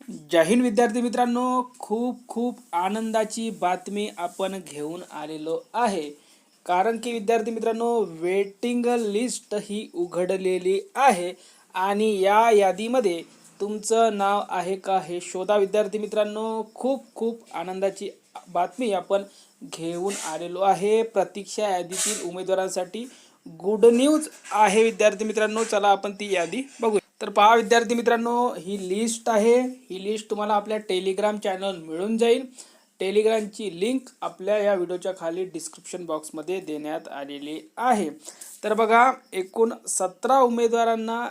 जय हिंद विद्यार्थी मित्रांनो, खूप खूप आनंदाची बातमी आपण घेऊन आलेलो आहे. कारण की विद्यार्थी मित्रांनो, वेटिंग लिस्ट ही उघडलेली आहे आणि या यादीमध्ये तुमचं नाव आहे का हे शोधा. विद्यार्थी मित्रांनो, खूप खूप आनंदाची बातमी आपण घेऊन आलेलो आहे. प्रतीक्षा यादीतील उमेदवारांसाठी गुड न्यूज आहे. विद्यार्थी मित्रांनो, चला आपण ती यादी बघू. तर पहा विद्यार्थी मित्रांनो, ही लिस्ट आहे. ही लिस्ट तुम्हाला आपल्या टेलिग्राम चॅनल मिळून जाईल. टेलिग्रामची लिंक आपल्या या व्हिडिओच्या खाली डिस्क्रिप्शन बॉक्समध्ये देण्यात आलेली आहे. तर बघा, एकूण 17 उमेदवारांना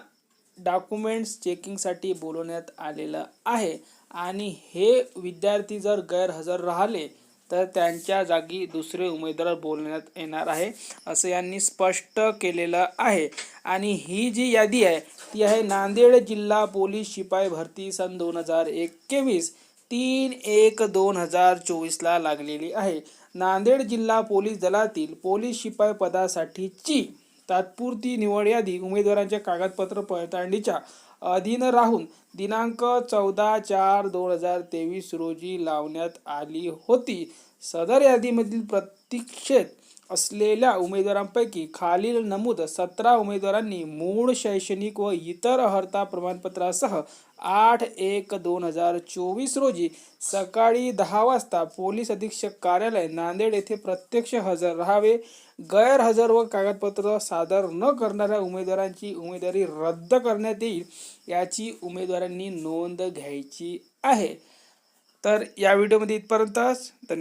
डॉक्युमेंट्स चेकिंगसाठी बोलवण्यात आलेलं आहे आणि हे विद्यार्थी जर गैरहजर राहिले तर त्यांच्या जागी दुसरे उमेदवार बोलवण्यात येणार आहे, असं यांनी स्पष्ट केलेलं आहे. आणि ही जी यादी आहे ती आहे नांदेड जिल्हा पोलीस शिपाई भरती सन 2021 3/1/2024 लागलेली आहे. नांदेड जिल्हा पोलीस दलातील पोलीस शिपाई पदासाठीची तात्पुरती निवड यादी उमेदवारांच्या कागदपत्र पडताळणीच्या अधीन राहून दिनांक 14/4/2023 रोजी लावण्यात आली होती. सदर यादीमधील प्रतीक्षेत असलेल्या उमेदवारांपैकी खालील नमूद 17 उमेदवारांनी मूळ शैक्षणिक व इतर अर्हता प्रमाणपत्रासह 8/1/2024 रोजी सकाळी 10 वाजता पोलीस अधीक्षक कार्यालय नांदेड येथे प्रत्यक्ष हजर राहावे. गैरहजर व कागदपत्र सादर न करणाऱ्या उमेदवारांची उमेदवारी रद्द करण्यात येईल याची उमेदवारांनी नोंद घ्यायची आहे. तर या व्हिडिओमध्ये इथपर्यंतच. धन्यवाद.